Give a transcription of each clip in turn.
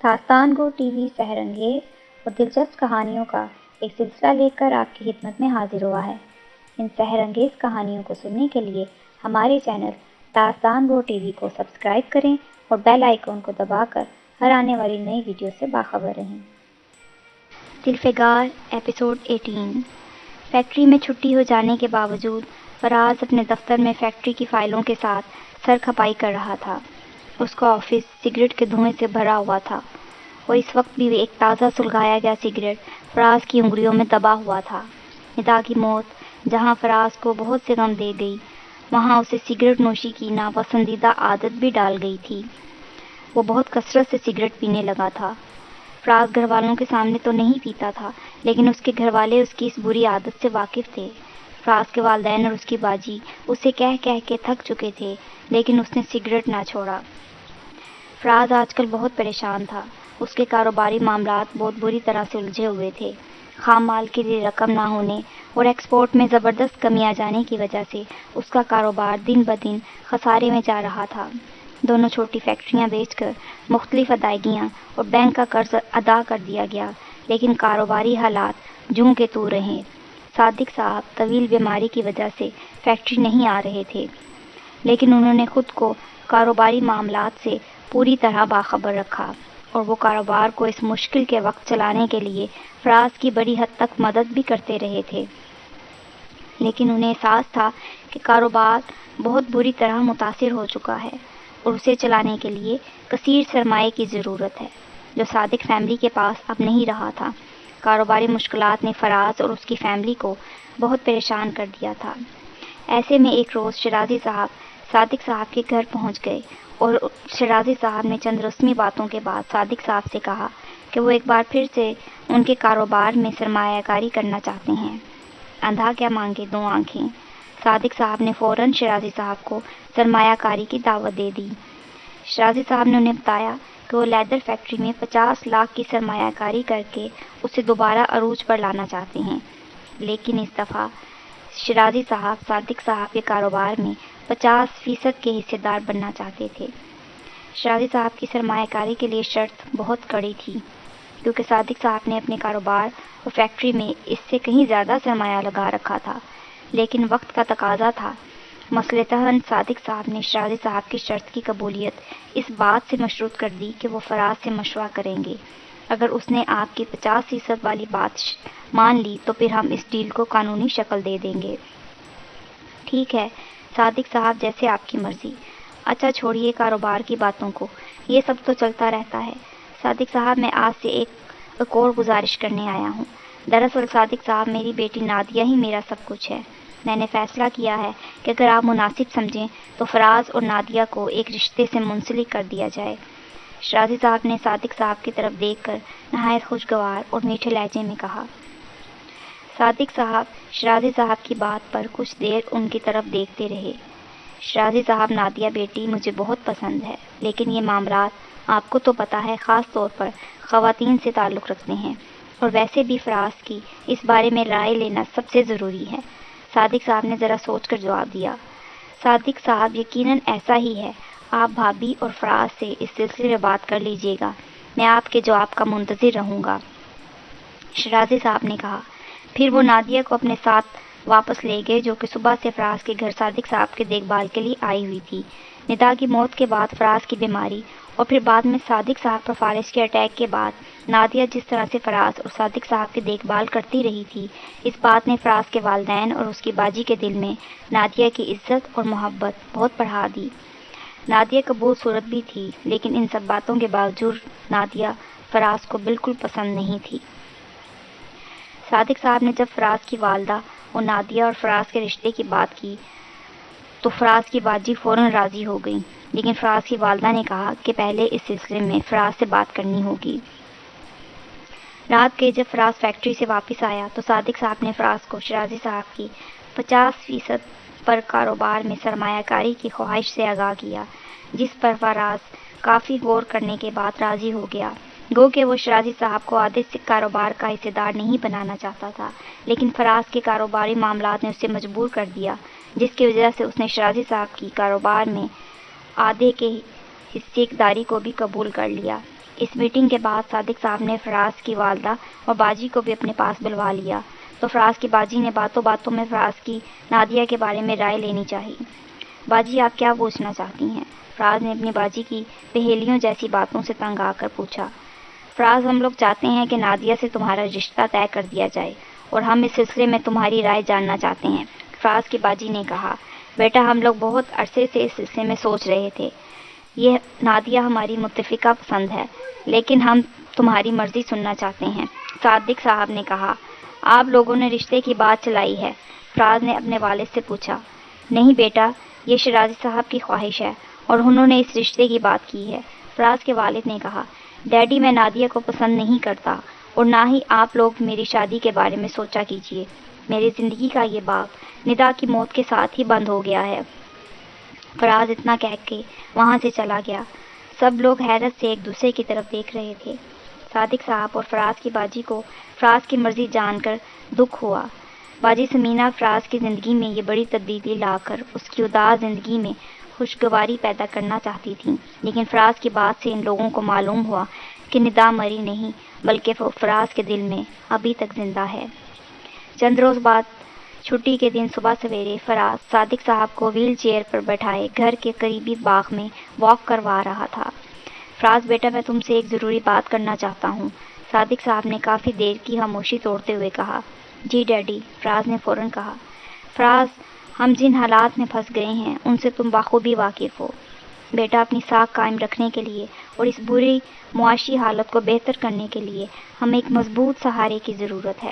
داستان گو T V سحر انگیز اور دلچسپ کہانیوں کا ایک سلسلہ لے کر آپ کی خدمت میں حاضر ہوا ہے۔ ان سحر انگیز کہانیوں کو سننے کے لیے ہمارے چینل داستان گو ٹی وی کو سبسکرائب کریں اور بیل آئیکن کو دبا کر ہر آنے والی نئی ویڈیو سے باخبر رہیں۔ دلفگار ایپیسوڈ 18۔ فیکٹری میں چھٹی ہو جانے کے باوجود فراز اپنے دفتر میں فیکٹری کی فائلوں کے ساتھ سر کھپائی کر رہا تھا۔ اس کا آفس سگریٹ کے دھوئیں سے بھرا ہوا تھا اور اس وقت بھی ایک تازہ سلگایا گیا سگریٹ فراز کی انگلیوں میں دبا ہوا تھا۔ ندا کی موت جہاں فراز کو بہت سے غم دے گئی، وہاں اسے سگریٹ نوشی کی ناپسندیدہ عادت بھی ڈال گئی تھی۔ وہ بہت کثرت سے سگریٹ پینے لگا تھا۔ فراز گھر والوں کے سامنے تو نہیں پیتا تھا، لیکن اس کے گھر والے اس کی اس بری عادت سے واقف تھے۔ فراز کے والدین اور اس کی باجی اسے کہہ کے تھک چکے تھے، لیکن اس نے سگریٹ نہ چھوڑا۔ فراز آج کل بہت پریشان تھا۔ اس کے کاروباری معاملات بہت بری طرح سے الجھے ہوئے تھے۔ خام مال کے لیے رقم نہ ہونے اور ایکسپورٹ میں زبردست کمی آ جانے کی وجہ سے اس کا کاروبار دن بدن خسارے میں جا رہا تھا۔ دونوں چھوٹی فیکٹریاں بیچ کر مختلف ادائیگیاں اور بینک کا قرض ادا کر دیا گیا، لیکن کاروباری حالات جوں کے توں رہے۔ صادق صاحب طویل بیماری کی وجہ سے فیکٹری نہیں آ رہے تھے، لیکن انہوں نے خود کو کاروباری معاملات سے پوری طرح باخبر رکھا اور وہ کاروبار کو اس مشکل کے وقت چلانے کے لیے فراز کی بڑی حد تک مدد بھی کرتے رہے تھے۔ لیکن انہیں احساس تھا کہ کاروبار بہت بری طرح متاثر ہو چکا ہے اور اسے چلانے کے لیے کثیر سرمایے کی ضرورت ہے، جو صادق فیملی کے پاس اب نہیں رہا تھا۔ کاروباری مشکلات نے فراز اور اس کی فیملی کو بہت پریشان کر دیا تھا۔ ایسے میں ایک روز شیرازی صاحب صادق صاحب کے گھر پہنچ گئے اور شیرازی صاحب نے چند رسمی باتوں کے بعد صادق صاحب سے کہا کہ وہ ایک بار پھر سے ان کے کاروبار میں سرمایہ کاری کرنا چاہتے ہیں۔ اندھا کیا مانگے دو آنکھیں۔ صادق صاحب نے فوراً شیرازی صاحب کو سرمایہ کاری کی دعوت دے دی۔ شیرازی صاحب نے انہیں بتایا کہ وہ لیدر فیکٹری میں 50 لاکھ کی سرمایہ کاری کر کے اسے دوبارہ عروج پر لانا چاہتے ہیں، لیکن اس دفعہ شیرازی صاحب صادق صاحب کے کاروبار میں 50% کے حصے دار بننا چاہتے تھے۔ شیرازی صاحب کی سرمایہ کاری کے لیے شرط بہت کڑی تھی، کیونکہ صادق صاحب نے اپنے کاروبار اور فیکٹری میں اس سے کہیں زیادہ سرمایہ لگا رکھا تھا، لیکن وقت کا تقاضا تھا۔ مصلحتاً صادق صاحب نے شیرازی صاحب کی شرط کی قبولیت اس بات سے مشروط کر دی کہ وہ فراز سے مشورہ کریں گے۔ اگر اس نے آپ کی 50% والی بات مان لی تو پھر ہم اس ڈیل کو قانونی شکل دے دیں گے۔ ٹھیک ہے صادق صاحب، جیسے آپ کی مرضی۔ اچھا چھوڑیے کاروبار کی باتوں کو، یہ سب تو چلتا رہتا ہے۔ صادق صاحب، میں آپ سے ایک اور گزارش کرنے آیا ہوں۔ دراصل صادق صاحب، میری بیٹی نادیہ ہی میرا سب کچھ ہے۔ میں نے فیصلہ کیا ہے کہ اگر آپ مناسب سمجھیں تو فراز اور نادیہ کو ایک رشتے سے منسلک کر دیا جائے۔ شیرازی صاحب نے صادق صاحب کی طرف دیکھ کر نہایت خوشگوار اور میٹھے لہجے میں کہا۔ صادق صاحب شیرازی صاحب کی بات پر کچھ دیر ان کی طرف دیکھتے رہے۔ شیرازی صاحب، نادیہ بیٹی مجھے بہت پسند ہے، لیکن یہ معاملات آپ کو تو پتہ ہے خاص طور پر خواتین سے تعلق رکھتے ہیں، اور ویسے بھی فراز کی اس بارے میں رائے لینا سب سے ضروری ہے۔ صادق صاحب نے ذرا سوچ کر جواب دیا۔ صادق صاحب، یقیناً ایسا ہی ہے۔ آپ بھابھی اور فراز سے اس سلسلے میں بات کر لیجیے گا، میں آپ کے جواب کا منتظر رہوں گا، شیرازی صاحب نے کہا۔ پھر وہ نادیہ کو اپنے ساتھ واپس لے گئے، جو کہ صبح سے فراز کے گھر صادق صاحب کے دیکھ بھال کے لیے آئی ہوئی تھی۔ ندا کی موت کے بعد فراز کی بیماری اور پھر بعد میں صادق صاحب پر فالج کے اٹیک کے بعد نادیہ جس طرح سے فراز اور صادق صاحب کی دیکھ بھال کرتی رہی تھی، اس بات نے فراز کے والدین اور اس کی باجی کے دل میں نادیہ کی عزت اور محبت بہت بڑھا دی۔ نادیہ قبول صورت بھی تھی، لیکن ان سب باتوں کے باوجود نادیہ فراز کو بالکل پسند نہیں تھی۔ صادق صاحب نے جب فراز کی والدہ اور نادیہ اور فراز کے رشتے کی بات کی تو فراز کی باجی فوراً راضی ہو گئی، لیکن فراز کی والدہ نے کہا کہ پہلے اس سلسلے میں فراز سے بات کرنی ہوگی۔ رات کے جب فراز فیکٹری سے واپس آیا تو صادق صاحب نے فراز کو شیرازی صاحب کی 50% پر کاروبار میں سرمایہ کاری کی خواہش سے آگاہ کیا، جس پر فراز کافی غور کرنے کے بعد راضی ہو گیا۔ گو کہ وہ شیرازی صاحب کو آدھے سے کاروبار کا حصہ دار نہیں بنانا چاہتا تھا، لیکن فراز کے کاروباری معاملات نے اسے مجبور کر دیا، جس کی وجہ سے اس نے شیرازی صاحب کی کاروبار میں آدھے کے حصے داری کو بھی قبول کر لیا۔ اس میٹنگ کے بعد صادق صاحب نے فراز کی والدہ اور باجی کو بھی اپنے پاس بلوا لیا تو فراز کی باجی نے باتوں باتوں میں فراز کی نادیہ کے بارے میں رائے لینی چاہی۔ باجی آپ کیا پوچھنا چاہتی ہیں؟ فراز نے اپنی باجی کی پہیلیوں جیسی باتوں سے تنگ آ کر پوچھا۔ فراز ہم لوگ چاہتے ہیں کہ نادیہ سے تمہارا رشتہ طے کر دیا جائے اور ہم اس سلسلے میں تمہاری رائے جاننا چاہتے ہیں۔ فراز کی باجی نے کہا، بیٹا ہم لوگ بہت عرصے سے اس سلسلے میں سوچ رہے تھے۔ یہ نادیہ ہماری متفقہ پسند ہے لیکن ہم تمہاری مرضی سننا چاہتے ہیں۔ صادق صاحب نے کہا، آپ لوگوں نے رشتے کی بات چلائی ہے؟ فراز نے اپنے والد سے پوچھا۔ نہیں بیٹا، یہ شیرازی صاحب کی خواہش ہے اور انہوں نے اس رشتے کی بات کی ہے۔ فراز کے والد نے کہا، ڈیڈی میں نادیہ کو پسند نہیں کرتا اور نہ ہی آپ لوگ میری شادی کے بارے میں سوچا کیجیے۔ میری زندگی کا یہ باب ندا کی موت کے ساتھ ہی بند ہو گیا ہے۔ فراز اتنا کہہ کے وہاں سے چلا گیا۔ سب لوگ حیرت سے ایک دوسرے کی طرف دیکھ رہے تھے۔ صادق صاحب اور فراز کی باجی کو فراز کی مرضی جان کر دکھ ہوا۔ باجی سمینہ فراز کی زندگی میں یہ بڑی تبدیلی لا کر اس کی اداس زندگی میں خوشگواری پیدا کرنا چاہتی تھیں، لیکن فراز کی بات سے ان لوگوں کو معلوم ہوا کہ ندا مری نہیں بلکہ وہ فراز کے دل میں ابھی تک زندہ ہے۔ چند روز بعد چھٹی کے دن صبح سویرے فراز صادق صاحب کو ویل چیئر پر بیٹھائے گھر کے قریبی باغ میں واک کروا رہا تھا۔ فراز بیٹا میں تم سے ایک ضروری بات کرنا چاہتا ہوں، صادق صاحب نے کافی دیر کی خاموشی توڑتے ہوئے کہا۔ جی ڈیڈی، فراز نے فوراً کہا۔ فراز، ہم جن حالات میں پھنس گئے ہیں ان سے تم بخوبی واقف ہو۔ بیٹا اپنی ساکھ قائم رکھنے کے لیے اور اس بری معاشی حالت کو بہتر کرنے کے لیے ہمیں ایک مضبوط سہارے کی ضرورت ہے۔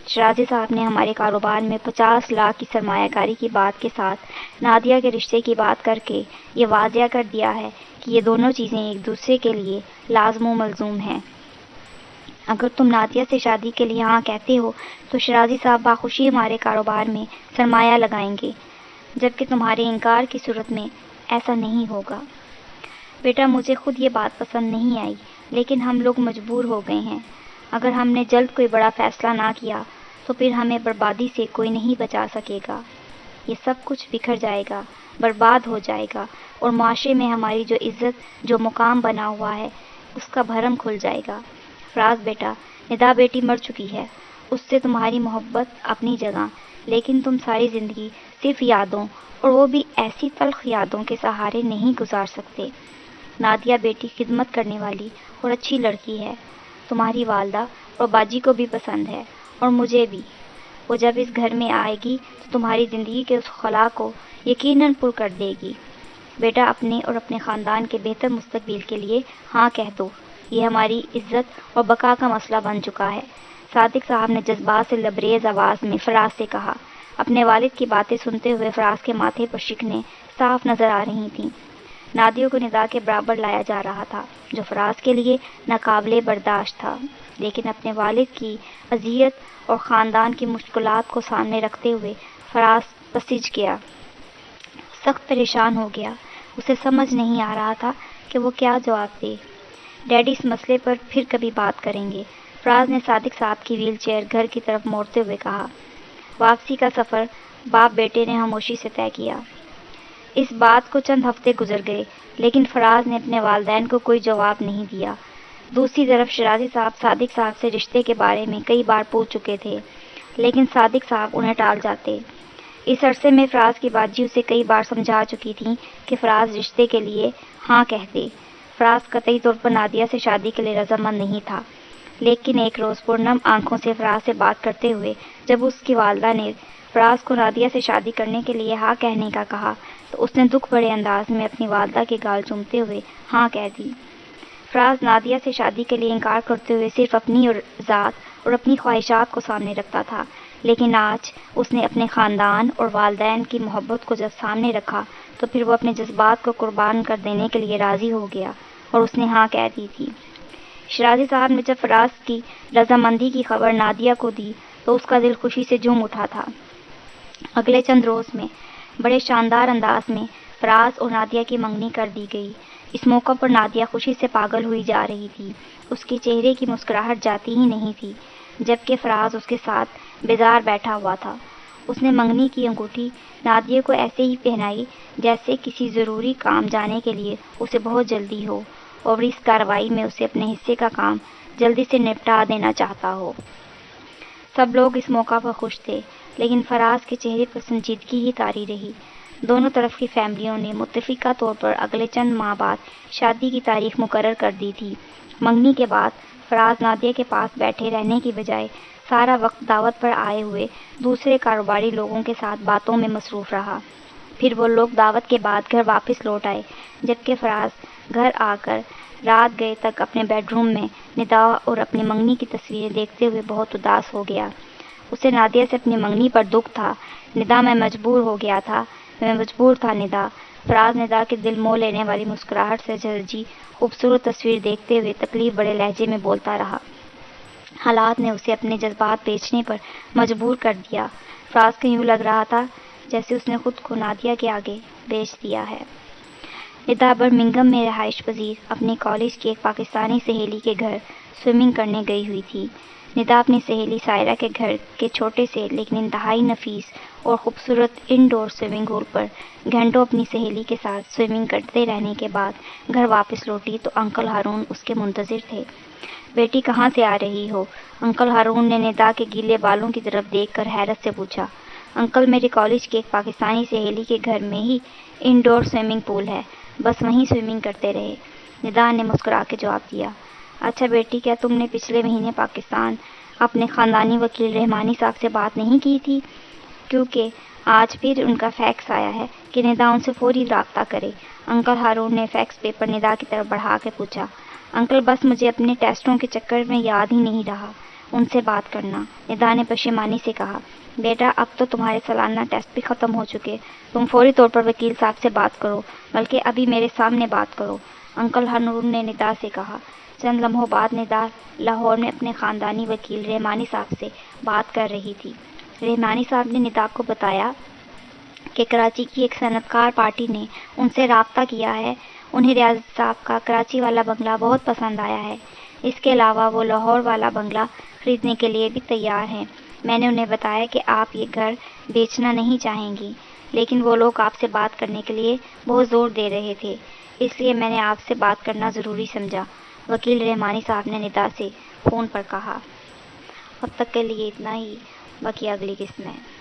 شیرازی صاحب نے ہمارے کاروبار میں 50 لاکھ کی سرمایہ کاری کی بات کے ساتھ نادیہ کے رشتے کی بات کر کے یہ واضح کر دیا ہے کہ یہ دونوں چیزیں ایک دوسرے کے لیے لازم و ملزوم ہیں۔ اگر تم نادیہ سے شادی کے لیے ہاں کہتے ہو تو شیرازی صاحب باخوشی ہمارے کاروبار میں سرمایہ لگائیں گے، جبکہ تمہارے انکار کی صورت میں ایسا نہیں ہوگا۔ بیٹا مجھے خود یہ بات پسند نہیں آئی لیکن ہم لوگ مجبور ہو گئے ہیں۔ اگر ہم نے جلد کوئی بڑا فیصلہ نہ کیا تو پھر ہمیں بربادی سے کوئی نہیں بچا سکے گا۔ یہ سب کچھ بکھر جائے گا، برباد ہو جائے گا اور معاشرے میں ہماری جو عزت، جو مقام بنا ہوا ہے اس کا بھرم کھل جائے گا۔ فراز بیٹا، ندا بیٹی مر چکی ہے، اس سے تمہاری محبت اپنی جگہ، لیکن تم ساری زندگی صرف یادوں اور وہ بھی ایسی تلخ یادوں کے سہارے نہیں گزار سکتے۔ نادیہ بیٹی خدمت کرنے والی اور اچھی لڑکی ہے، تمہاری والدہ اور باجی کو بھی پسند ہے اور مجھے بھی۔ وہ جب اس گھر میں آئے گی تو تمہاری زندگی کے اس خلا کو یقیناً پر کر دے گی۔ بیٹا اپنے اور اپنے خاندان کے بہتر مستقبل کے لیے ہاں کہہ دو، یہ ہماری عزت اور بقا کا مسئلہ بن چکا ہے۔ صادق صاحب نے جذبات سے لبریز آواز میں فراز سے کہا۔ اپنے والد کی باتیں سنتے ہوئے فراز کے ماتھے پر شکنیں صاف نظر آ رہی تھیں۔ نادیہ کو ندا کے برابر لایا جا رہا تھا جو فراز کے لیے ناقابل برداشت تھا، لیکن اپنے والد کی اذیت اور خاندان کی مشکلات کو سامنے رکھتے ہوئے فراز پسج گیا، سخت پریشان ہو گیا۔ اسے سمجھ نہیں آ رہا تھا کہ وہ کیا جواب دے۔ ڈیڈی اس مسئلے پر پھر کبھی بات کریں گے، فراز نے صادق صاحب کی ویل چیئر گھر کی طرف موڑتے ہوئے کہا۔ واپسی کا سفر باپ بیٹے نے خاموشی سے طے کیا۔ اس بات کو چند ہفتے گزر گئے لیکن فراز نے اپنے والدین کو کوئی جواب نہیں دیا۔ دوسری طرف شیرازی صاحب صادق صاحب سے رشتے کے بارے میں کئی بار پوچھ چکے تھے لیکن صادق صاحب انہیں ٹال جاتے۔ اس عرصے میں فراز کی باجی اسے کئی بار سمجھا چکی تھیں کہ فراز رشتے کے لیے ہاں کہہ دے۔ فراز قطعی طور پر نادیہ سے شادی کے لیے رضامند نہیں تھا، لیکن ایک روز پرنم آنکھوں سے فراز سے بات کرتے ہوئے جب اس کی والدہ نے فراز کو نادیہ سے شادی کرنے کے لیے ہاں کہنے کا کہا تو اس نے دکھ بھرے انداز میں اپنی والدہ کے گال چومتے ہوئے ہاں کہہ دی۔ فراز نادیہ سے شادی کے لیے انکار کرتے ہوئے صرف اپنی ذات اور اپنی خواہشات کو سامنے رکھتا تھا، لیکن آج اس نے اپنے خاندان اور والدین کی محبت کو جب سامنے رکھا تو پھر وہ اپنے جذبات کو قربان کر دینے کے لیے راضی ہو گیا اور اس نے ہاں کہہ دی تھی۔ شیرازی صاحب نے جب فراز کی رضامندی کی خبر نادیہ کو دی تو اس کا دل خوشی سے جھوم اٹھا تھا۔ اگلے چند روز میں بڑے شاندار انداز میں فراز اور نادیہ کی منگنی کر دی گئی۔ اس موقع پر نادیہ خوشی سے پاگل ہوئی جا رہی تھی، اس کے چہرے کی مسکراہٹ جاتی ہی نہیں تھی، جبکہ فراز اس کے ساتھ بیزار بیٹھا ہوا تھا۔ اس نے منگنی کی انگوٹھی نادیہ کو ایسے ہی پہنائی جیسے کسی ضروری کام جانے کے لیے اسے بہت جلدی ہو اور اس کارروائی میں اسے اپنے حصے کا کام جلدی سے نپٹا دینا چاہتا ہو۔ سب لوگ اس موقع پر خوش تھے، لیکن فراز کے چہرے پر سنجیدگی ہی طاری رہی۔ دونوں طرف کی فیملیوں نے متفقہ طور پر اگلے چند ماہ بعد شادی کی تاریخ مقرر کر دی تھی۔ منگنی کے بعد فراز نادیہ کے پاس بیٹھے رہنے کی بجائے سارا وقت دعوت پر آئے ہوئے دوسرے کاروباری لوگوں کے ساتھ باتوں میں مصروف رہا۔ پھر وہ لوگ دعوت کے بعد گھر واپس لوٹ آئے، جبکہ فراز گھر آ کر رات گئے تک اپنے بیڈ روم میں ندا اور اپنی منگنی کی تصویریں دیکھتے ہوئے بہت اداس ہو گیا۔ اسے نادیہ سے اپنی منگنی پر دکھ تھا۔ ندا میں مجبور ہو گیا تھا، میں مجبور تھا ندا۔ فراز ندا کے دل موہ لینے والی مسکراہٹ سے جھلجھی خوبصورت تصویر دیکھتے ہوئے تکلیف بڑے لہجے میں بولتا رہا۔ حالات نے اسے اپنے جذبات بیچنے پر مجبور کر دیا۔ فراز کو یوں لگ رہا تھا جیسے اس نے خود کو نادیہ کے آگے بیچ دیا ہے۔ ندا برمنگھم میں رہائش پذیر اپنے کالج کی ایک پاکستانی سہیلی کے گھر سوئمنگ کرنے گئی ہوئی تھی۔ ندا اپنی سہیلی سائرہ کے گھر کے چھوٹے سے لیکن انتہائی نفیس اور خوبصورت انڈور سوئمنگ پول پر گھنٹوں اپنی سہیلی کے ساتھ سوئمنگ کرتے رہنے کے بعد گھر واپس لوٹی تو انکل ہارون اس کے منتظر تھے۔ بیٹی کہاں سے آ رہی ہو؟ انکل ہارون نے ندا کے گیلے بالوں کی طرف دیکھ کر حیرت سے پوچھا۔ انکل میرے کالج کی ایک پاکستانی سہیلی کے گھر میں ہی انڈور سوئمنگ پول ہے، بس وہیں سوئمنگ کرتے رہے، ندا نے مسکرا کے جواب دیا۔ اچھا بیٹی، کیا تم نے پچھلے مہینے پاکستان اپنے خاندانی وکیل رحمانی صاحب سے بات نہیں کی تھی؟ کیونکہ آج پھر ان کا فیکس آیا ہے کہ ندا ان سے فوری رابطہ کرے۔ انکل ہارون نے فیکس پیپر ندا کی طرف بڑھا کے پوچھا۔ انکل بس مجھے اپنے ٹیسٹوں کے چکر میں یاد ہی نہیں رہا ان سے بات کرنا، ندا نے پشیمانی سے کہا۔ بیٹا اب تو تمہارے سالانہ ٹیسٹ بھی ختم ہو چکے، تم فوری طور پر وکیل صاحب سے بات کرو، بلکہ ابھی میرے سامنے بات کرو، انکل ہارون نے ندا سے کہا۔ چند لمحوں بعد ندا لاہور میں اپنے خاندانی وکیل رحمانی صاحب سے بات کر رہی تھی۔ رحمانی صاحب نے ندا کو بتایا کہ کراچی کی ایک صنعت کار پارٹی نے ان سے رابطہ کیا ہے، انہیں ریاض صاحب کا کراچی والا بنگلہ بہت پسند آیا ہے، اس کے علاوہ وہ لاہور والا بنگلہ خریدنے کے لیے بھی تیار ہیں۔ میں نے انہیں بتایا کہ آپ یہ گھر بیچنا نہیں چاہیں گی، لیکن وہ لوگ آپ سے بات کرنے کے لیے بہت زور دے رہے تھے، اس لیے میں نے آپ سے بات کرنا ضروری سمجھا، وکیل رحمانی صاحب نے ندا سے فون پر کہا۔ اب تک کے لیے اتنا ہی، باقی اگلی قسط میں۔